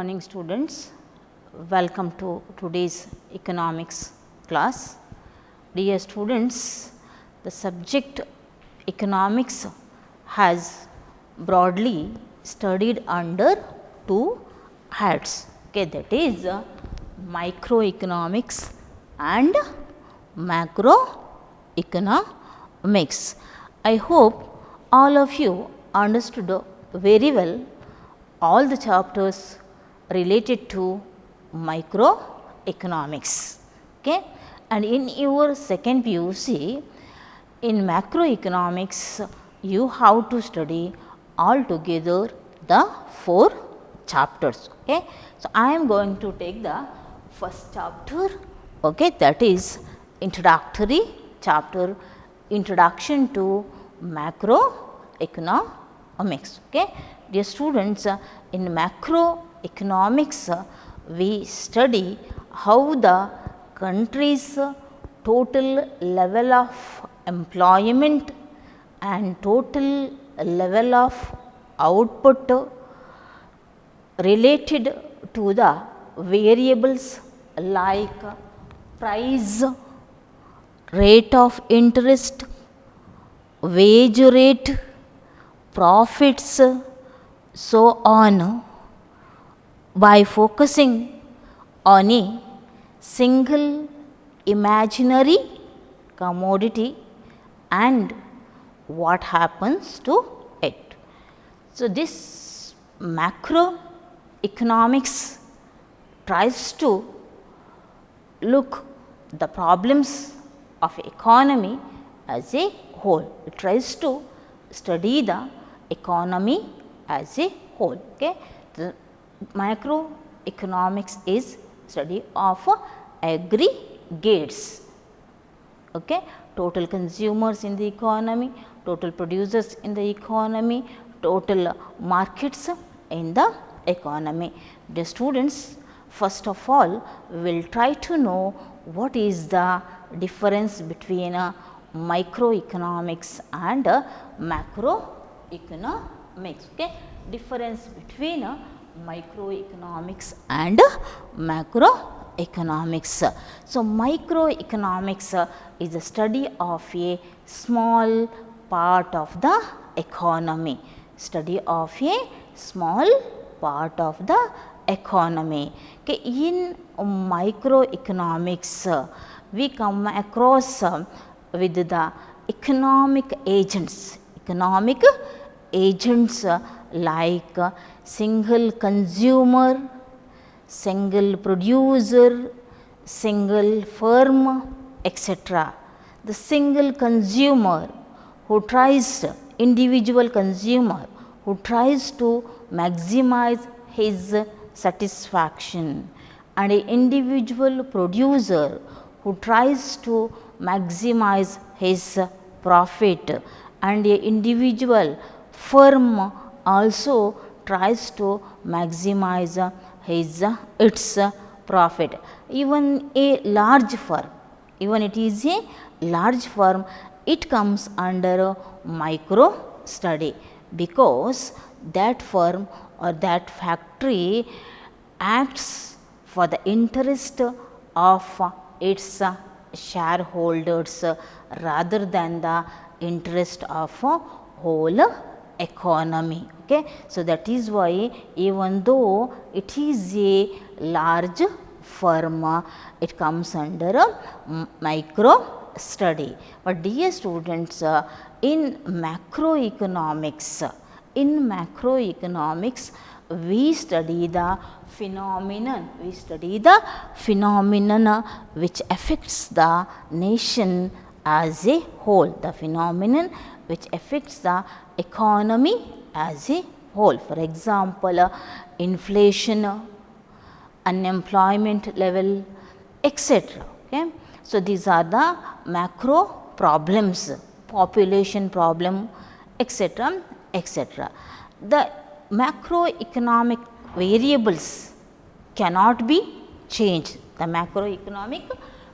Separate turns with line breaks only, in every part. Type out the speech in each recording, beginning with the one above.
morning students, welcome to today's economics class. Dear students, the subject economics has broadly studied under two heads, okay, that is microeconomics and macroeconomics. I hope all of you understood very well all the chapters related to microeconomics, okay. And in your second PUC, in macroeconomics, you have to study all together the 4 chapters, okay. So, I am going to take the first chapter, okay, that is introductory chapter, introduction to macroeconomics, okay. Dear students, in macroeconomics, we study how the country's total level of employment and total level of output related to the variables like price, rate of interest, wage rate, profits, so on, by focusing on a single imaginary commodity and what happens to it. So, this macroeconomics tries to look the problems of economy as a whole. It tries to study the economy as a whole, okay. The macroeconomics is study of aggregates, okay, total consumers in the economy, total producers in the economy, total markets in the economy. The students, first of all, we will try to know what is the difference between microeconomics and macroeconomics, okay. Difference between microeconomics and macroeconomics. So, microeconomics is a study of a small part of the economy, study of a small part of the economy, okay. In microeconomics, we come across with the economic agents like single consumer, single producer, single firm, etc. The single consumer who tries, individual consumer who tries to maximize his satisfaction, and an individual producer who tries to maximize his profit, and a individual firm also tries to maximize its profit. Even a large firm, even it is a large firm, it comes under micro study, because that firm or that factory acts for the interest of its shareholders rather than the interest of whole economy, okay. So, that is why even though it is a large firm, it comes under a micro study. But dear students, in macroeconomics, we study the phenomenon, which affects the nation as a whole, the phenomenon which affects the economy as a whole. For example, inflation, unemployment level, etc. Okay. So, these are the macro problems, population problem, etc., etc. The macroeconomic variables cannot be changed. The macroeconomic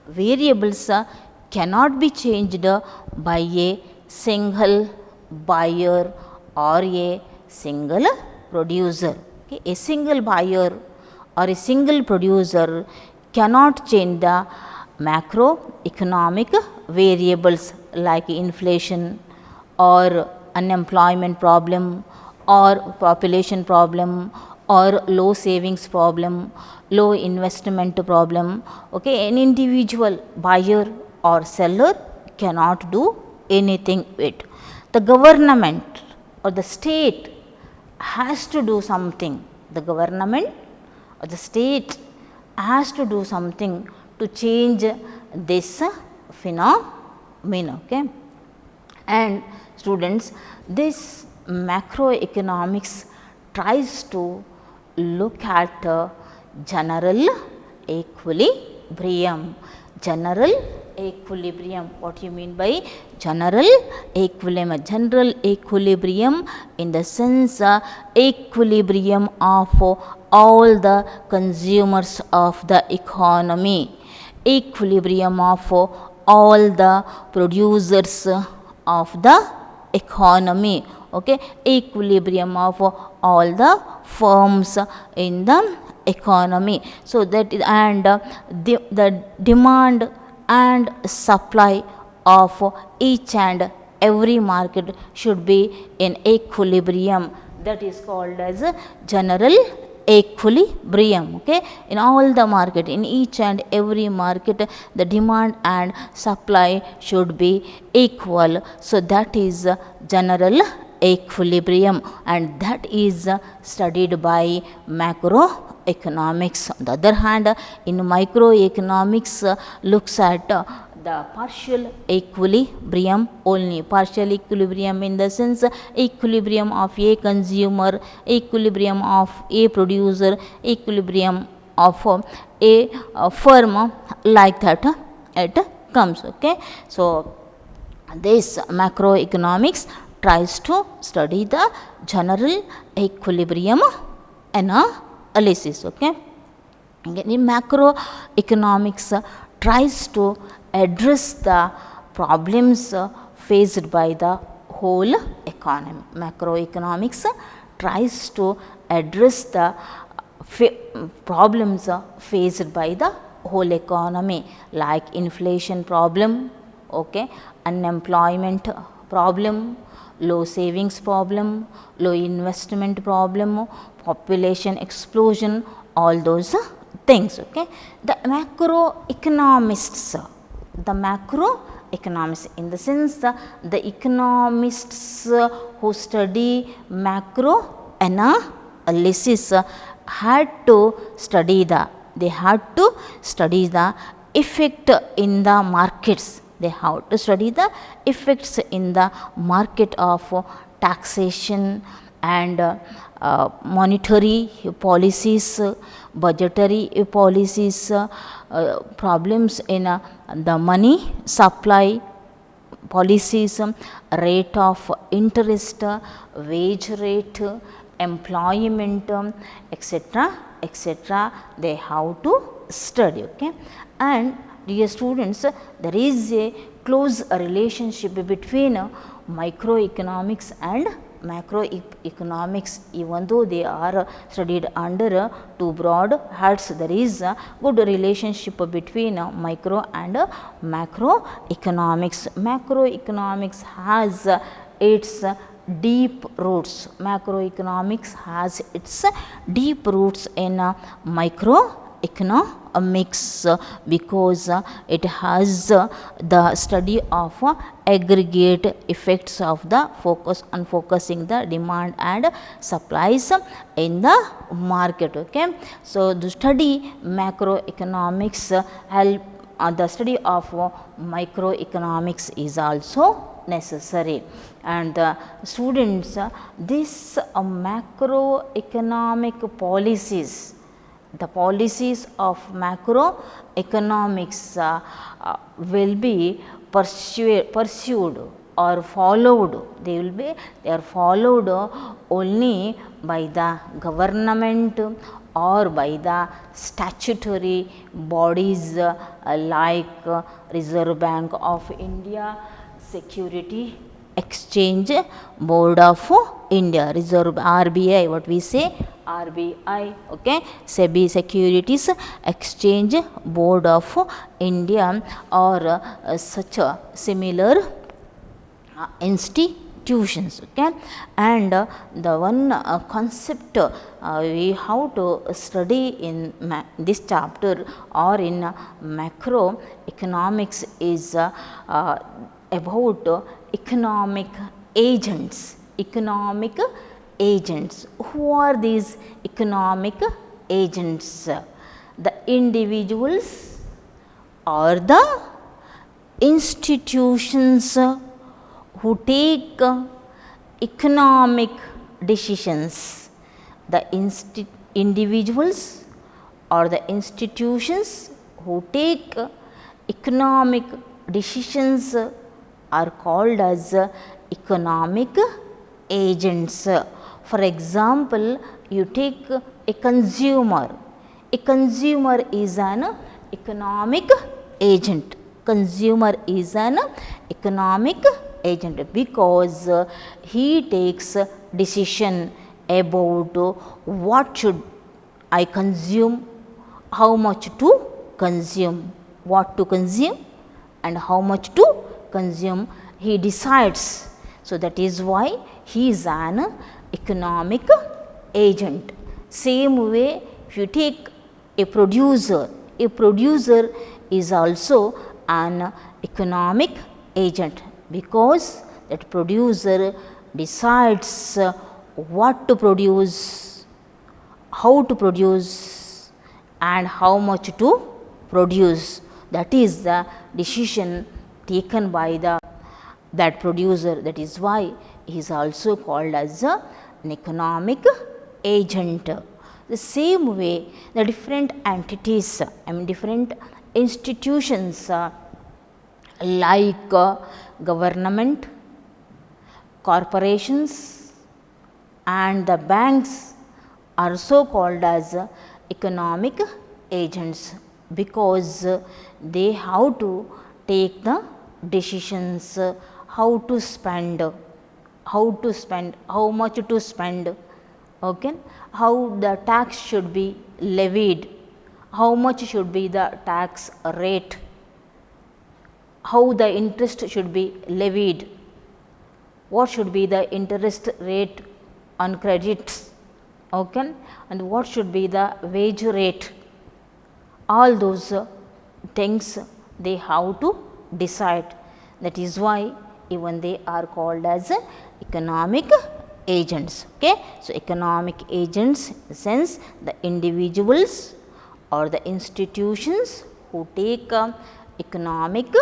variables cannot be changed by a single buyer or a single producer. Okay. A single buyer or a single producer cannot change the macroeconomic variables like inflation or unemployment problem or population problem or low savings problem, low investment problem. Okay, an individual buyer or seller cannot do anything with it. The government or the state has to do something. The government or the state has to do something to change this phenomenon. Okay. And students, this macroeconomics tries to look at general equilibrium. General equilibrium, what you mean by general equilibrium? General equilibrium in the sense equilibrium of all the consumers of the economy, equilibrium of all the producers of the economy. Okay, equilibrium of all the firms in the economy. So that is, and the demand and supply of each and every market should be in equilibrium. That is called as general equilibrium. Okay, in all the market, in each and every market, the demand and supply should be equal. So that is general equilibrium, and that is studied by macroeconomics. On the other hand, in microeconomics looks at the partial equilibrium only. Partial equilibrium in the sense equilibrium of a consumer, equilibrium of a producer, equilibrium of a firm, like that it comes. Okay. So this macroeconomics tries to study the general equilibrium analysis. Okay. In macroeconomics tries to address the problems faced by the whole economy. Macroeconomics tries to address the problems faced by the whole economy, like inflation problem, okay, unemployment problem, low savings problem, low investment problem, population explosion, all those things. Okay. The macroeconomists in the sense the economists who study macro analysis had to study the effect in the markets. They have to study the effects in the market of taxation and monetary policies, budgetary policies, problems in the money supply policies, rate of interest, wage rate, employment, etc., etc. They have to study. Okay. And dear students, there is a close relationship between microeconomics and macroeconomics. Even though they are studied under two broad heads, there is a good relationship between micro and macroeconomics. Macroeconomics has its deep roots. Macroeconomics has its deep roots in microeconomics because it has the study of aggregate effects of the focusing the demand and supplies in the market. Okay. So the study macroeconomics help the study of microeconomics is also necessary. And students, this macroeconomic policies, the policies of macroeconomics will be pursued or followed. They are followed only by the government or by the statutory bodies like Reserve Bank of India, Security Exchange Board of India, Reserve RBI, what we say RBI, okay, SEBI, Securities Exchange Board of India, or such a similar institutions, okay. And the one concept we have to study in this chapter or in macroeconomics is about economic agents. Economic agents. Who are these economic agents? The individuals or the institutions who take economic decisions. The individuals or the institutions who take economic decisions are called as economic agents. For example, you take a consumer. A consumer is an economic agent. Consumer is an economic agent because he takes decision about what should I consume, how much to consume, what to consume and how much to consume. He decides. So, that is why he is an economic agent. Same way, if you take a producer is also an economic agent because that producer decides what to produce, how to produce and how much to produce. That is the decision taken by that producer. That is why he is also called as an economic agent. The same way, the different entities, different institutions like government, corporations and the banks are so called as economic agents because they have to take the decisions how to spend, how much to spend, okay, how the tax should be levied, how much should be the tax rate, how the interest should be levied, what should be the interest rate on credits, okay, and what should be the wage rate. All those things they have to decide. That is why even they are called as economic agents, okay. So, economic agents in the sense the individuals or the institutions who take economic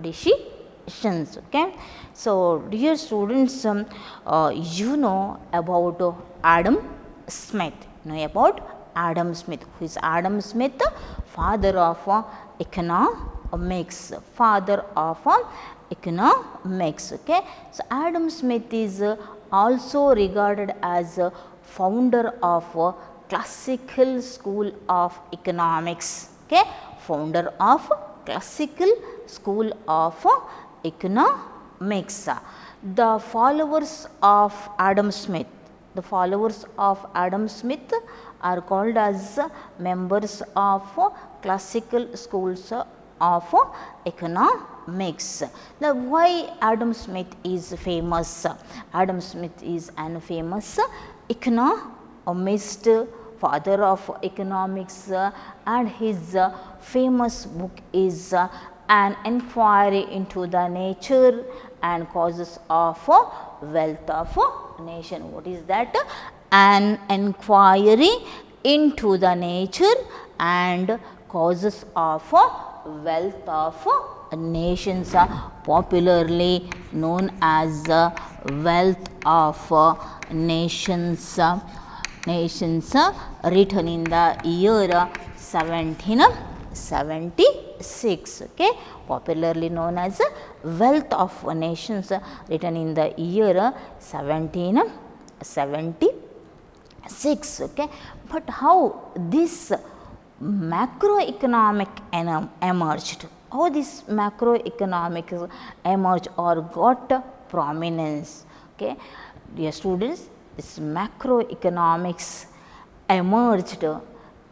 decisions, okay. So, dear students, you know about Adam Smith, Adam Smith. Who is Adam Smith? Father of economics, okay. So, Adam Smith is also regarded as a founder of classical school of economics, okay. Founder of classical school of economics. The followers of Adam Smith, are called as members of classical schools of economics. Now, why Adam Smith is famous? Adam Smith is an famous economist, father of economics, and his famous book is An Inquiry into the Nature and Causes of Wealth of a Nation. What is that? An Inquiry into the Nature and Causes of Wealth of Nations, popularly known as Wealth of Nations. Written in the year 1776, okay, popularly known as Wealth of Nations, written in the year 1776, okay. But how this macroeconomic emerged? How this macroeconomics emerged or got prominence. Okay. Dear students, this macroeconomics emerged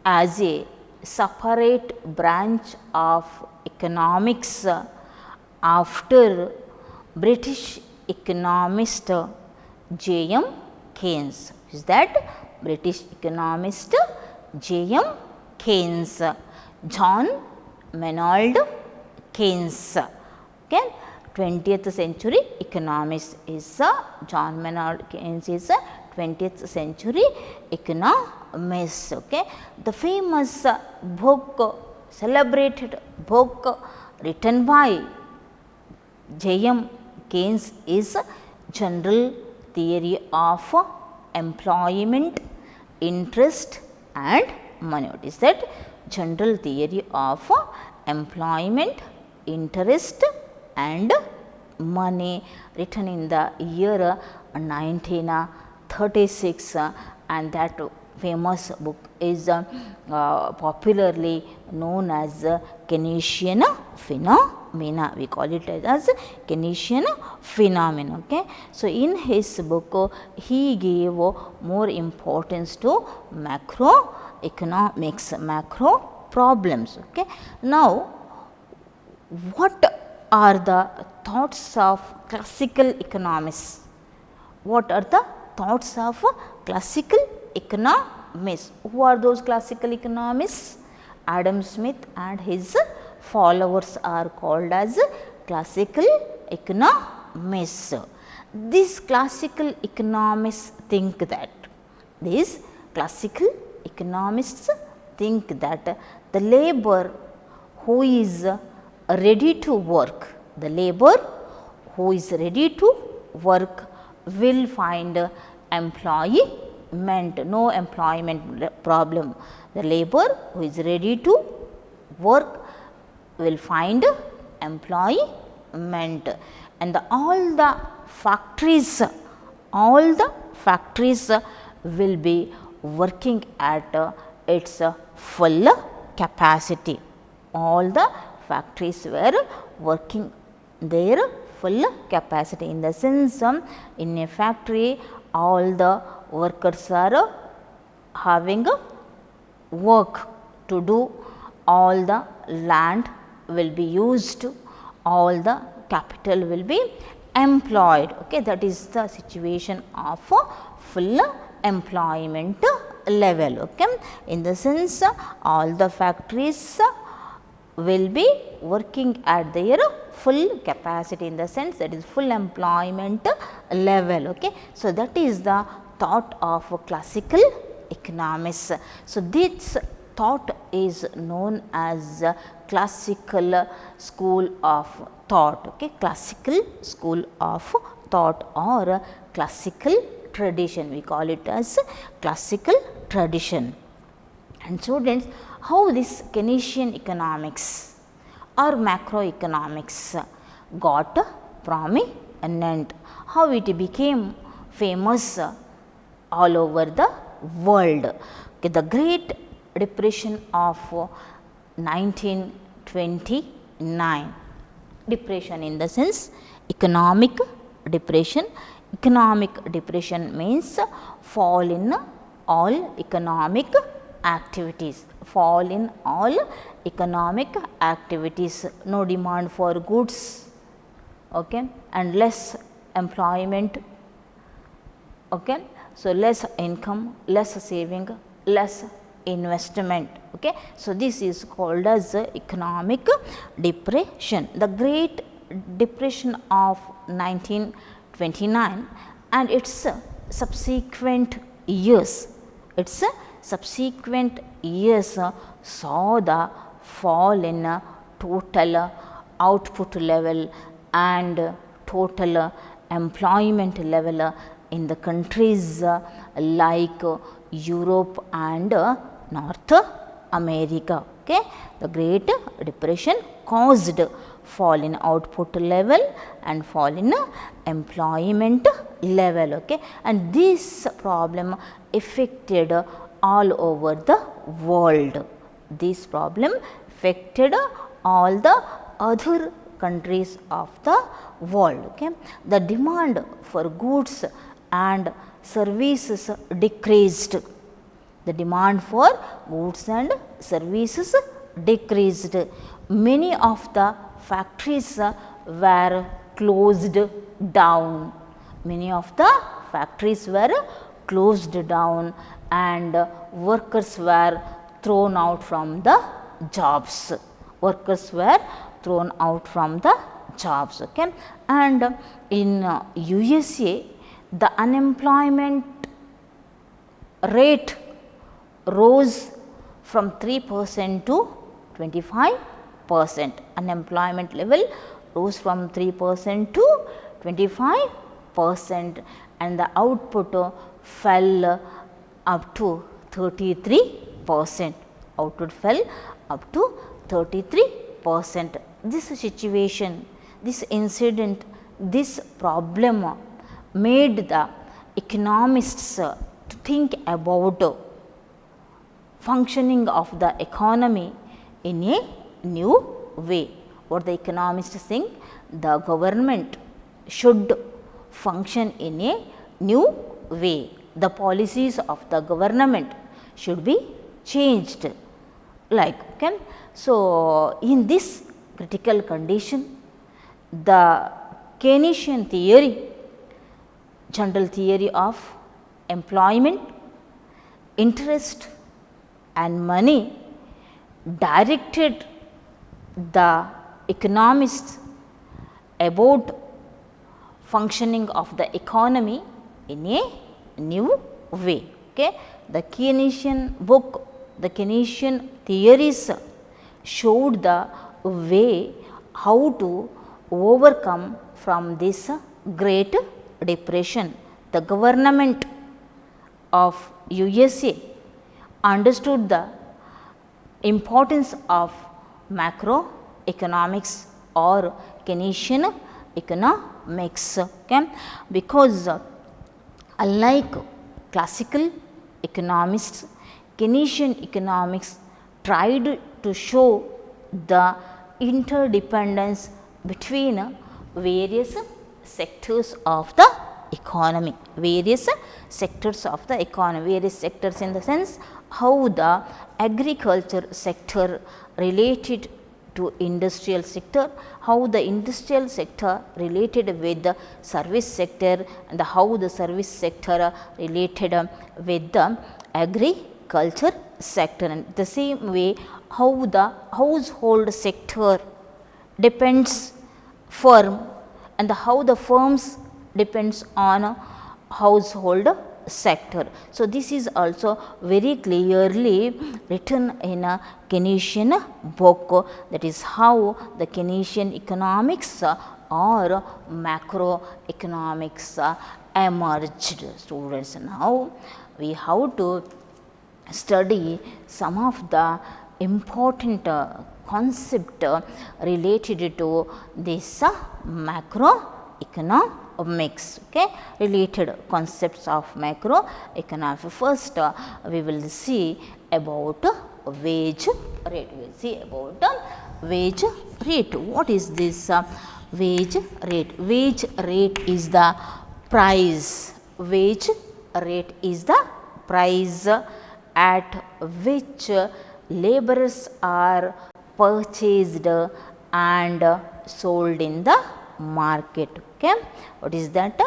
as a separate branch of economics after British economist J.M. Keynes. Is that British economist J.M. Keynes, John Maynard Keynes. Okay. 20th century economist is John Maynard Keynes is a 20th century economist. Okay. The famous book, celebrated book written by J.M. Keynes is General Theory of Employment, Interest and Money. What is that? General Theory of Employment, Interest and Money, written in the year 1936, and that famous book is popularly known as Keynesian phenomena. We call it as Keynesian phenomenon. Okay. So, in his book he gave more importance to macroeconomics, macro problems. Okay. Now, what are the thoughts of classical economists? What are the thoughts of classical economists? Who are those classical economists? Adam Smith and his followers are called as classical economists. These classical economists think that the labor who is ready to work, will find employment, no employment problem. The labor who is ready to work will find employment, and all the factories will be working at its full capacity. All the factories were working their full capacity. In the sense, in a factory all the workers are having work to do, all the land will be used, all the capital will be employed. Okay, that is the situation of full employment level. Okay, in the sense all the factories will be working at their full capacity, in the sense that is full employment level. Okay. So, that is the thought of classical economics. So, this thought is known as classical school of thought. Okay. Classical school of thought or classical tradition, we call it as classical tradition. And students, how this Keynesian economics or macroeconomics got prominent, how it became famous all over the world. Okay, the Great Depression of 1929, depression in the sense economic depression. Economic depression means fall in all economic activities, no demand for goods, okay, and less employment. Okay. So, less income, less saving, less investment. Okay. So, this is called as economic depression. The Great Depression of 1929 and its subsequent years, saw the fall in total output level and total employment level in the countries like Europe and North America. Okay. The Great Depression caused fall in output level and fall in employment level. Okay. And this problem affected all over the world. This problem affected all the other countries of the world. Okay. The demand for goods and services decreased. The demand for goods and services decreased. Many of the factories were closed down. Many of the factories were closed down and workers were thrown out from the jobs. Workers were thrown out from the jobs. Okay. And in USA, the unemployment rate rose from 3% to 25%. Unemployment level rose from 3% to 25%, and the output fell up to 33%. Output fell up to 33%. This situation, this incident, this problem made the economists to think about functioning of the economy in a new way. What the economists think? The government should function in a new way. The policies of the government should be changed. Like, okay. So, in this critical condition, the Keynesian theory, general theory of employment, interest and money, directed the economists about functioning of the economy in a new way. Okay. The Keynesian book, the Keynesian theories showed the way how to overcome from this Great Depression. The government of USA understood the importance of macroeconomics or Keynesian economics. Okay. Because unlike classical economists, Keynesian economics tried to show the interdependence between various sectors of the economy. Various sectors of the economy, various sectors in the sense how the agriculture sector related to industrial sector, how the industrial sector related with the service sector, and how the service sector related with the agriculture sector. And the same way how the household sector depends firm and how the firms depends on household sector. So, this is also very clearly written in a Keynesian book. That is how the Keynesian economics or macroeconomics emerged. Students, now we have to study some of the important concept related to this macroeconomics. Okay, related concepts of macroeconomics. First, we will see about wage rate. We will see about wage rate. What is this wage rate? Wage rate is the price. Wage rate is the price at which laborers are purchased and sold in the market. Okay. What is that?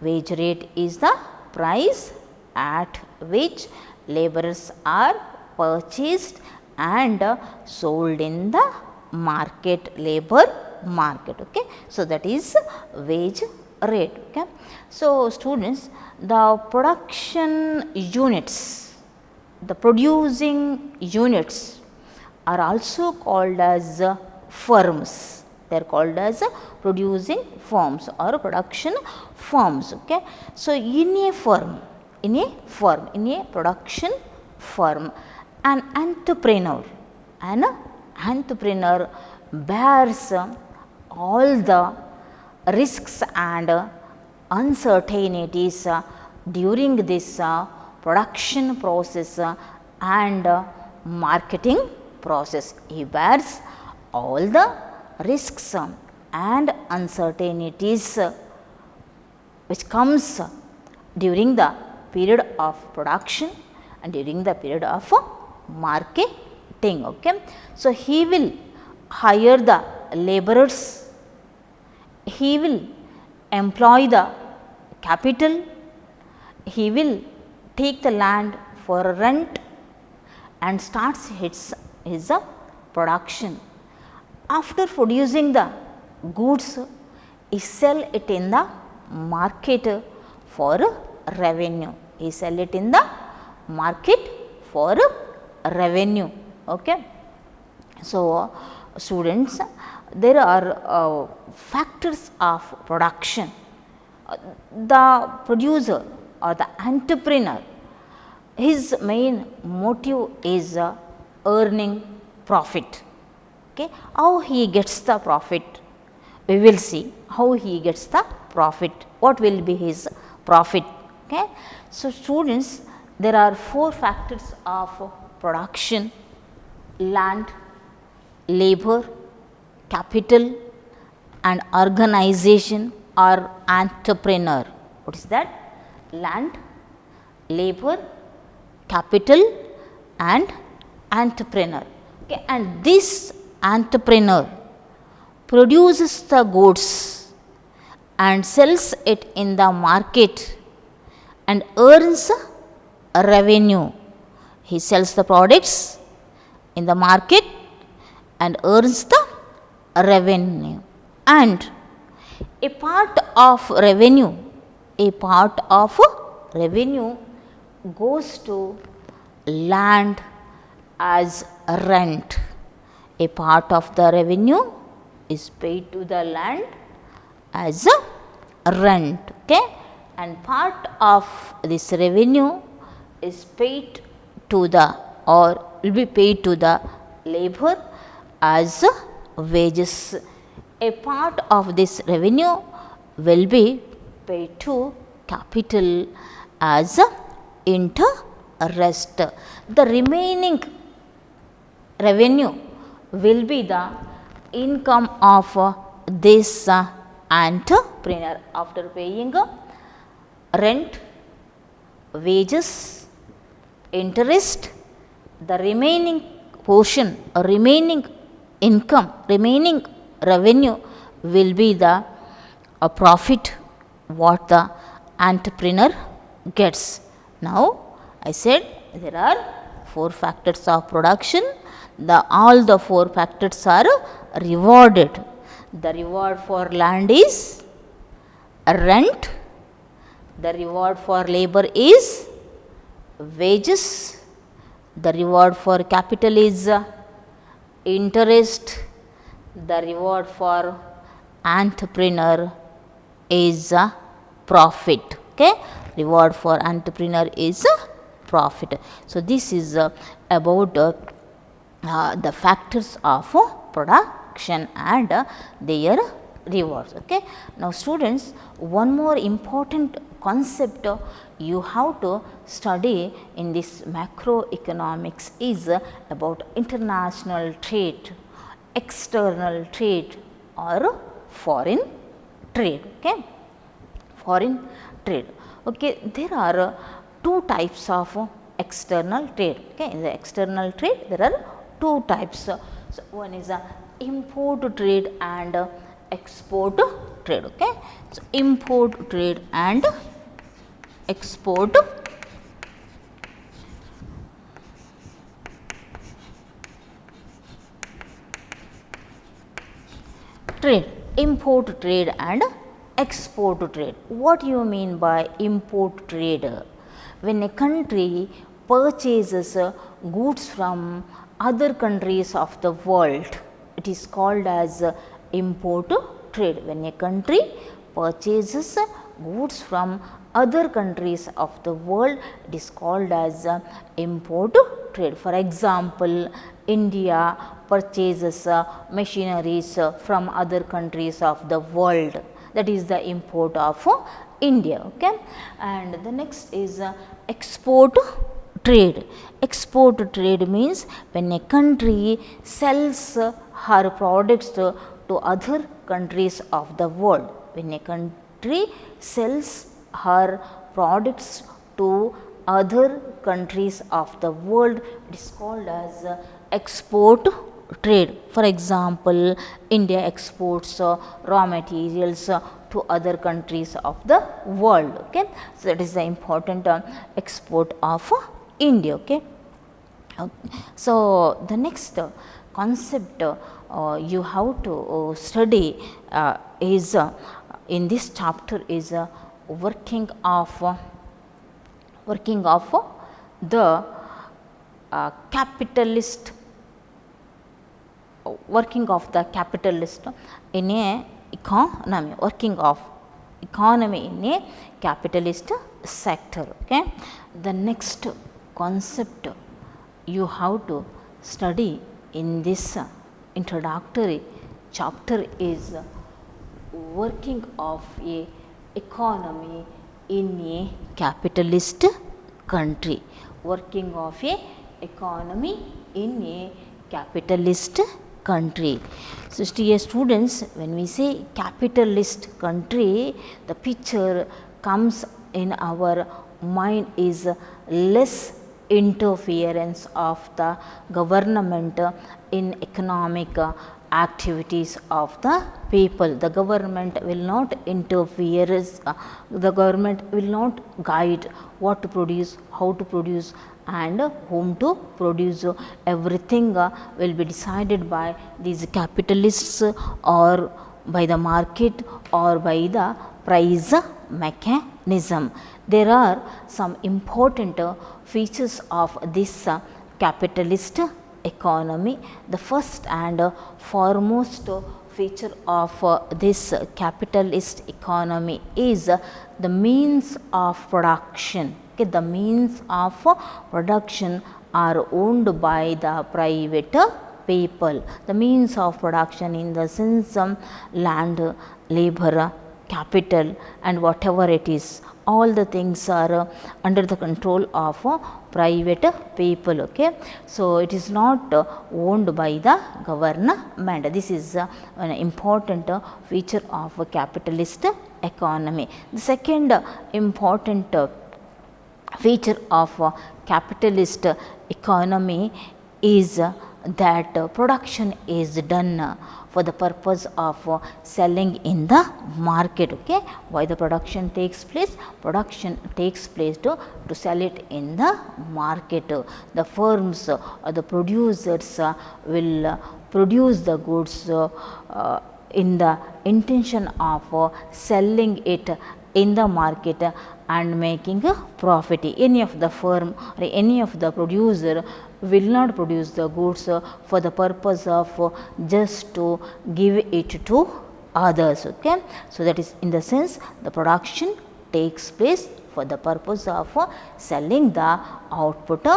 Wage rate is the price at which laborers are purchased and sold in the market, labor market. Okay. So, that is wage rate. Okay. So, students, the production units, the producing units are also called as firms. They are called as producing firms or production firms. Okay. So, in a production firm, an entrepreneur bears all the risks and uncertainties during this production process and marketing process. He bears all the risks and uncertainties which comes during the period of production and during the period of marketing. Okay. So, he will hire the laborers, he will employ the capital, he will take the land for rent and starts his production. After producing the goods, he sell it in the market for revenue. He sell it in the market for revenue. Okay. So, students, there are factors of production. The producer or the entrepreneur, his main motive is earning profit. Okay. How he gets the profit? We will see how he gets the profit, what will be his profit. Okay. So, students, there are 4 factors of production: land, labor, capital and organization or entrepreneur. What is that? Land, labor, capital and entrepreneur. Okay. And this entrepreneur produces the goods and sells it in the market and earns a revenue. He sells the products in the market and earns the revenue. And a part of revenue goes to land as rent. A part of the revenue is paid to the land as a rent. Okay. And part of this revenue is paid to the, or will be paid to the labor as wages. A part of this revenue will be paid to capital as interest. The remaining revenue will be the income of this entrepreneur after paying rent, wages, interest. The remaining portion or remaining income, remaining revenue will be the profit what the entrepreneur gets. Now, I said there are 4 factors of production. All the 4 factors are rewarded. The reward for land is rent, the reward for labor is wages, the reward for capital is interest, the reward for entrepreneur is profit. Okay. Reward for entrepreneur is profit. So, this is about the factors of production and their rewards. Okay. Now, students, one more important concept you have to study in this macroeconomics is about international trade, external trade or foreign trade. Okay. Foreign trade. Okay. There are 2 types of external trade. Okay. In the external trade, there are 2 types. So, one is import trade and export trade. Okay. So, import trade and export trade. Import trade and export trade. What do you mean by import trade? When a country purchases goods from other countries of the world, it is called as import trade. When a country purchases goods from other countries of the world, it is called as import trade. For example, India purchases machineries from other countries of the world, that is the import of India. Okay. And the next is export trade. Export trade means when a country sells her products to to other countries of the world. When a country sells her products to other countries of the world, it is called as export trade. For example, India exports raw materials to other countries of the world. Okay. So, that is the important export of India. Okay. So, the next concept you have to study is in this chapter is working of the capitalist in a economy, working of economy in a capitalist sector. Okay. The next concept you have to study in this introductory chapter is working of a economy in a capitalist country. Working of a economy in a capitalist country. So, dear students, when we say capitalist country, the picture comes in our mind is less interference of the government in economic activities of the people. The government will not interfere, the government will not guide what to produce, how to produce and whom to produce. Everything will be decided by these capitalists or by the market or by the price mechanism. There are some important features of this capitalist economy. The first and foremost feature of this capitalist economy is the means of production. Okay, the means of production are owned by the private people. The means of production in the sense land, labor, capital and whatever it is, all the things are under the control of private people. Okay. So, it is not owned by the government. This is an important feature of a capitalist economy. The second important feature of capitalist economy is that production is done for the purpose of selling in the market. Okay. Why the production takes place? Production takes place to sell it in the market. The firms or the producers will produce the goods in the intention of selling it in the market and making a profit. Any of the firm or any of the producer will not produce the goods for the purpose of just to give it to others. Okay. So, that is in the sense the production takes place for the purpose of selling the output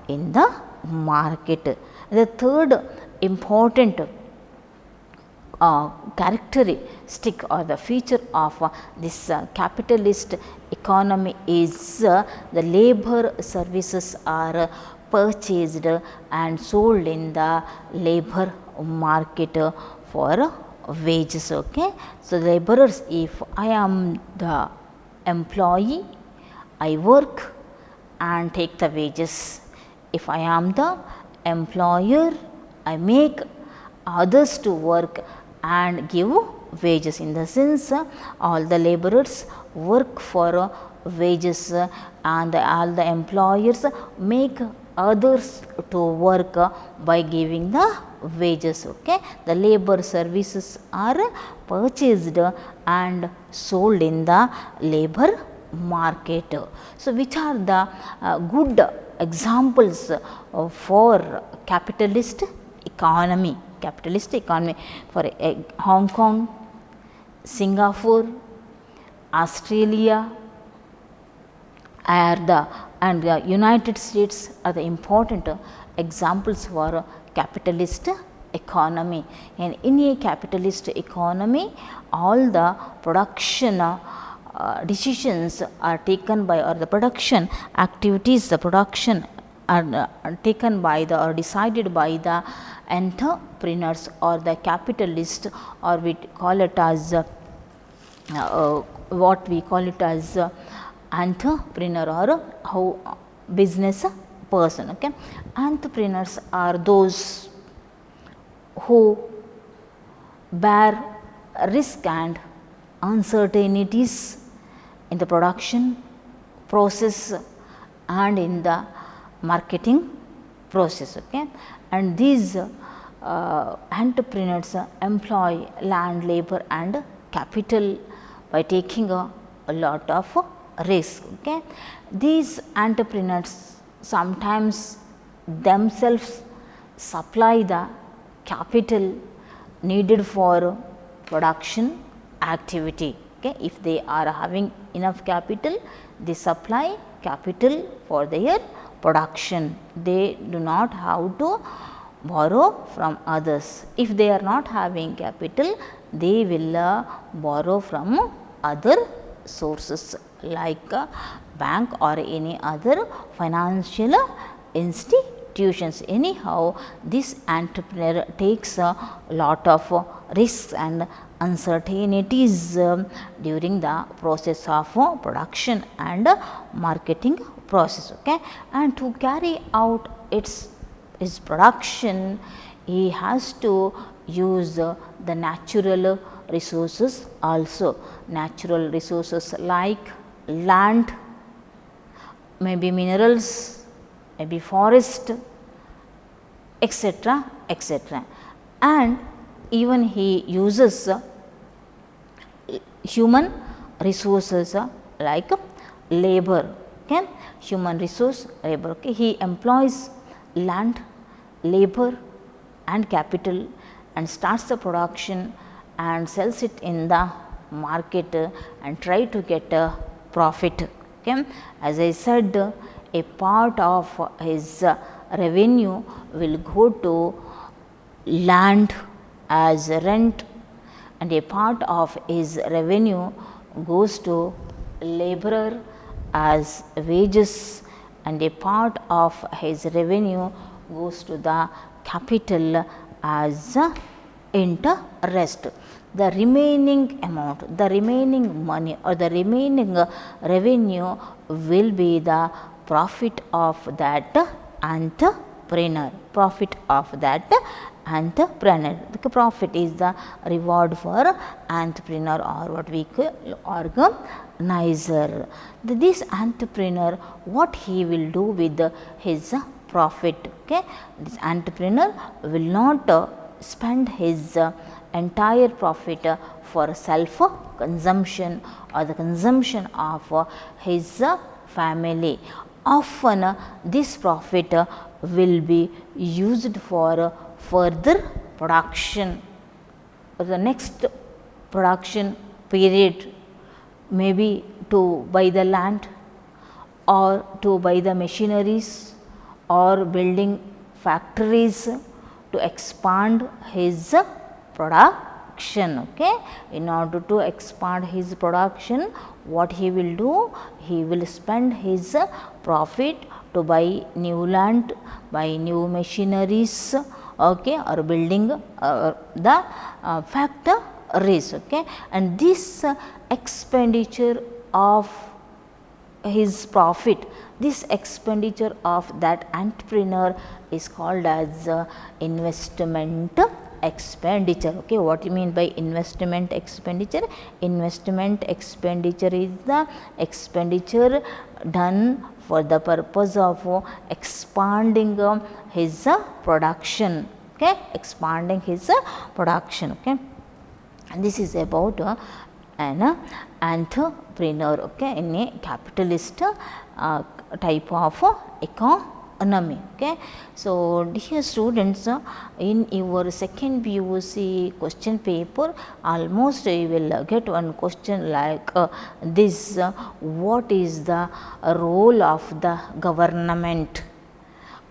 in the market. The third important characteristic or the feature of this capitalist economy is the labor services are purchased and sold in the labor market for wages. Okay. So, laborers, if I am the employee, I work and take the wages. If I am the employer, I make others to work and give wages. In the sense all the laborers work for wages and all the employers make others to work by giving the wages. Okay. The labor services are purchased and sold in the labor market. So, which are the good examples for capitalist economy? Capitalist economy for Hong Kong, Singapore, Australia and the United States are the important examples for capitalist economy. And in a capitalist economy, all the production decisions are taken by, or the production activities, the production are taken by the or decided by the entrepreneurs or the capitalist, or we call it as what we call it as entrepreneur or how business person. Okay. Entrepreneurs are those who bear risk and uncertainties in the production process and in the marketing process. Okay. And these entrepreneurs employ land, labor and capital by taking a lot of risk. Okay. These entrepreneurs sometimes themselves supply the capital needed for production activity. Okay. If they are having enough capital, they supply capital for their production. They do not have to borrow from others. If they are not having capital, they will borrow from other sources like a bank or any other financial institutions. Anyhow, this entrepreneur takes a lot of risks and uncertainties during the process of production and marketing process. Okay. And to carry out its production, he has to use the natural resources also. Natural resources like land, maybe minerals, maybe forest, etc., etc. And even he uses human resources like labor. Okay. Human resource, labor. Okay. He employs land, labor and capital and starts the production and sells it in the market and try to get a profit. Okay. As I said, a part of his revenue will go to land as rent, and a part of his revenue goes to laborer as wages, and a part of his revenue goes to the capital as interest. The remaining amount, the remaining money or the remaining revenue will be the profit of that entrepreneur. Profit of that entrepreneur. The profit is the reward for entrepreneur or what we call organizer. This entrepreneur, what he will do with his profit? Okay. This entrepreneur will not spend his entire profit for self consumption or the consumption of his family. Often this profit will be used for further production or the next production period, maybe to buy the land or to buy the machineries or building factories to expand his production. Okay. In order to expand his production, what he will do? He will spend his profit to buy new land, buy new machineries, okay, or building the factories. Okay. And this expenditure of his profit, this expenditure of that entrepreneur is called as investment expenditure. Okay. What you mean by investment expenditure? Investment expenditure is the expenditure done for the purpose of expanding his production. Okay. Expanding his production. Okay. And this is about an entrepreneur, okay, in a capitalist type of economy. Okay. So, dear students, in your second PUC question paper, almost you will get one question like this: what is the role of the government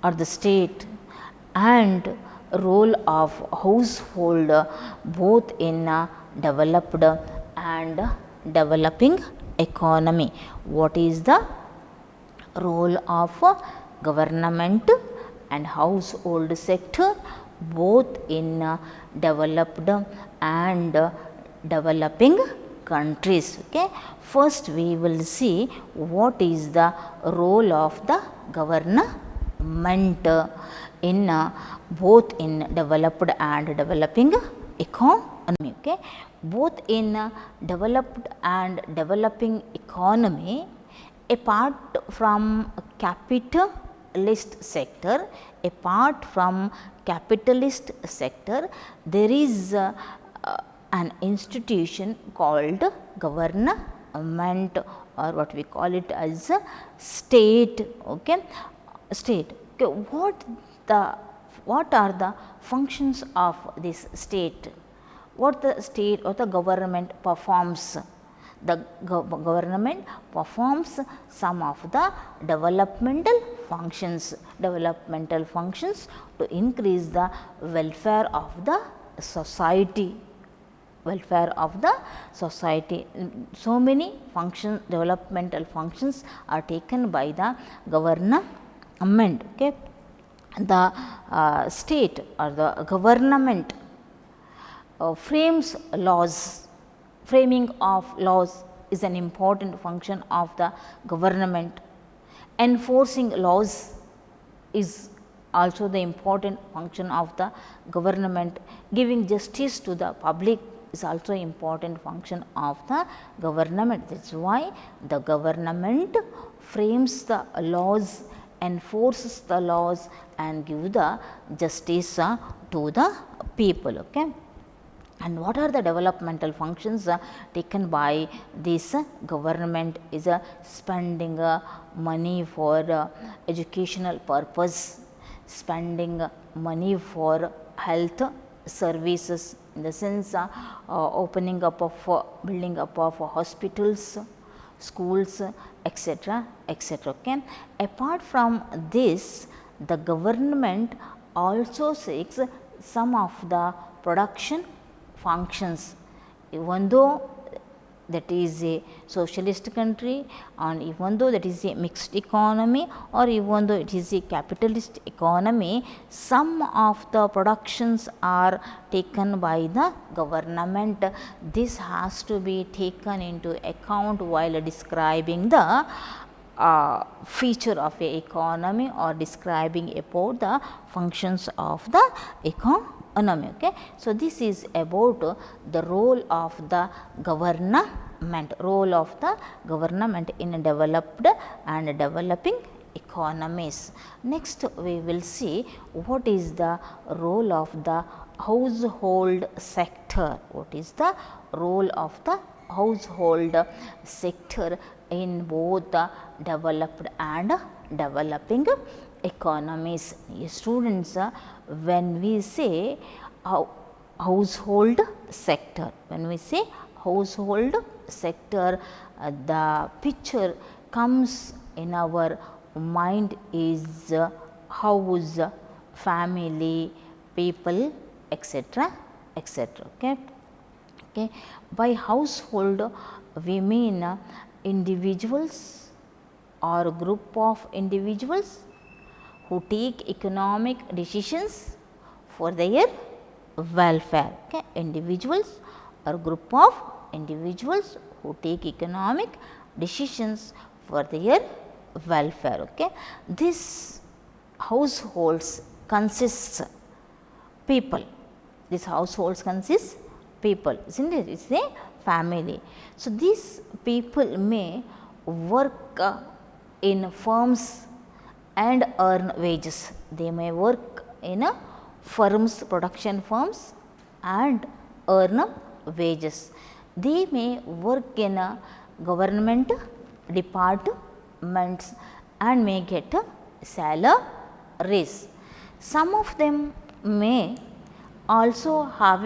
or the state and role of household both in developed and developing economy? What is the role of government and household sector both in developed and developing countries. Okay. First we will see what is the role of the government in both in developed and developing economy. Okay. Both in developed and developing economy, apart from capitalist sector, apart from capitalist sector, there is an institution called government, or what we call it as state. Okay. State. Okay. What are the functions of this state? What the state or the government performs? The government performs some of the developmental functions to increase the welfare of the society. So many functions, developmental functions are taken by the government. Okay. The state or the government frames laws. Framing of laws is an important function of the government. Enforcing laws is also the important function of the government. Giving justice to the public is also important function of the government. That is why the government frames the laws, enforces the laws, and give the justice to the people. Okay. And what are the developmental functions taken by this government is spending money for educational purpose, spending money for health services, in the sense opening up of building up of hospitals, schools, etc., etc. Okay. Apart from this, the government also seeks some of the production functions. Even though that is a socialist country, and even though that is a mixed economy, or even though it is a capitalist economy, some of the productions are taken by the government. This has to be taken into account while describing the feature of a economy, or describing about the functions of the economy. Okay. So, this is about the role of the government, in developed and developing economies. Next, we will see what is the role of the household sector. What is the role of the household sector in both the developed and developing economies? Students, when we say household sector, the picture comes in our mind is house, family, people, etc., etc. Okay. Okay. By household we mean individuals or group of individuals who take economic decisions for their welfare. Okay. Individuals or group of individuals who take economic decisions for their welfare. Okay. This households consists people. This households consists people, isn't it? It is a family. So, these people may work in firms and earn wages. They may work in firms, production firms, and earn wages. They may work in government departments and may get salaries. Some of them may also have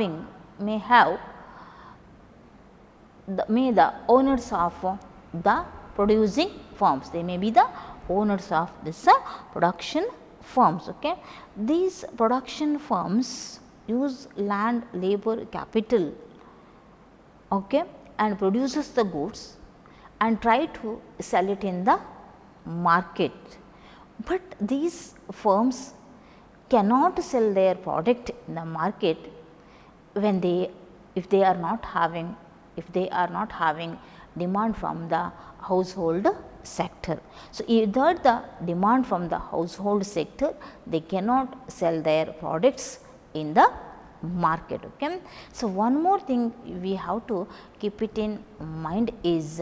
the owners of the producing firms. They may be the owners of this production firms. Okay. These production firms use land, labor, capital, okay, and produces the goods and try to sell it in the market. But these firms cannot sell their product in the market when they, if they are not having demand from the household sector. So, either the demand from the household sector, they cannot sell their products in the market. Okay. So, one more thing we have to keep it in mind is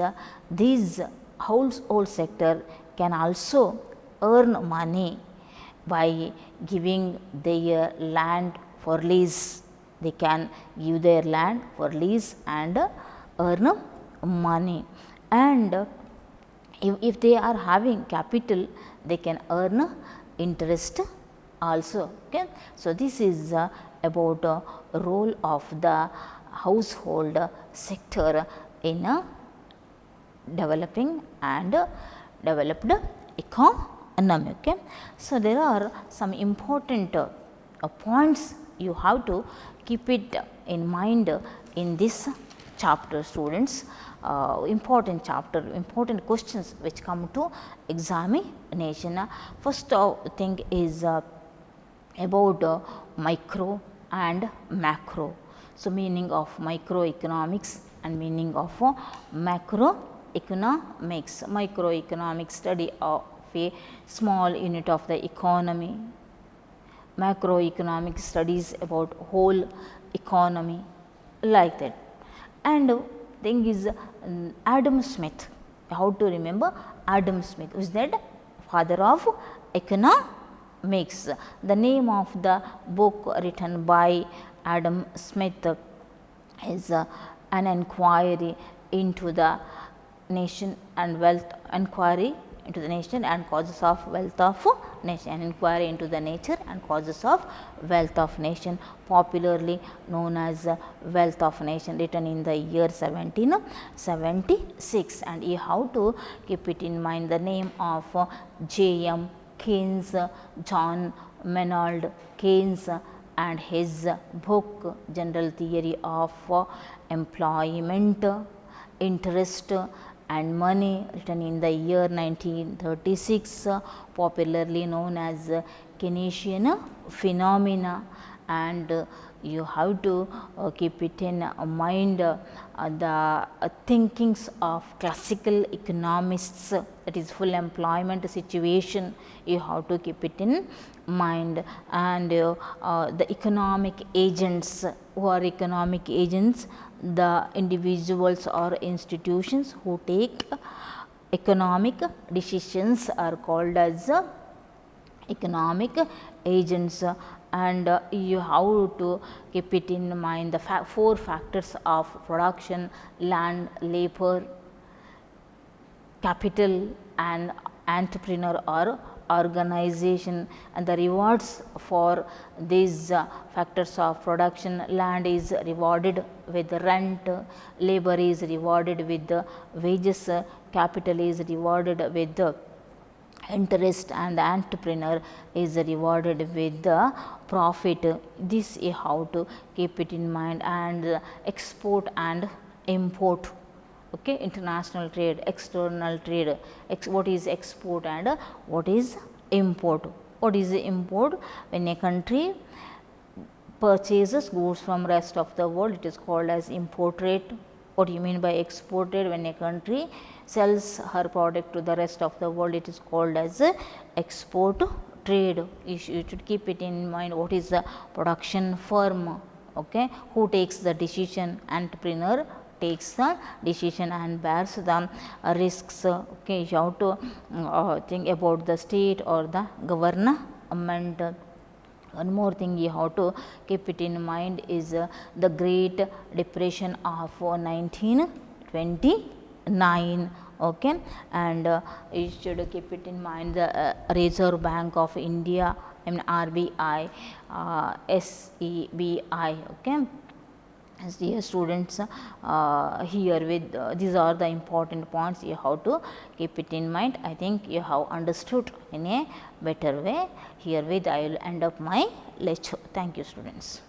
these household sector can also earn money by giving their land for lease. They can give their land for lease and earn money, and if they are having capital, they can earn interest also. Okay. So, this is about role of the household sector in developing and developed economy. Okay. So, there are some important points you have to keep it in mind in this chapter, students. Important chapter, important questions which come to examination. First thing is about micro and macro. So, meaning of microeconomics and meaning of macroeconomics. Microeconomics study of a small unit of the economy. Macroeconomic studies about whole economy, like that. And thing is Adam Smith, how to remember Adam Smith, who is that father of economics. The name of the book written by Adam Smith is an inquiry into the nation and wealth, inquiry into the nation and causes of wealth of nation, an inquiry into the nature and causes of wealth of nation, popularly known as Wealth of Nation, written in the year 1776. And you have to keep it in mind the name of J.M. Keynes, John Maynard Keynes, and his book General Theory of Employment, Interest and Money, written in the year 1936, popularly known as Keynesian phenomena. And you have to keep it in mind the thinkings of classical economists, that is full employment situation, you have to keep it in mind. And the economic agents, who are economic agents, the individuals or institutions who take economic decisions are called as economic agents. And you have to keep it in mind the four factors of production: land, labor, capital and entrepreneur or organization. And the rewards for these factors of production: land is rewarded with rent, labor is rewarded with the wages, capital is rewarded with the interest, and the entrepreneur is rewarded with the profit. This you have to keep it in mind. And export and import, okay, international trade, external trade. What is export and what is import? What is import? When a country purchases goods from rest of the world, it is called as import trade. What do you mean by export trade? When a country sells her product to the rest of the world, it is called as export trade. You should keep it in mind. What is the production firm? Okay, who takes the decision? Entrepreneur takes the decision and bears the risks. Okay, you have to think about the state or the government. One more thing you have to keep it in mind is the Great Depression of 1929. Okay, and you should keep it in mind the Reserve Bank of India, I mean RBI, SEBI. Okay. As dear students, here with these are the important points you have to keep it in mind. I think you have understood in a better way. Here with I will end up my lecture. Thank you, students.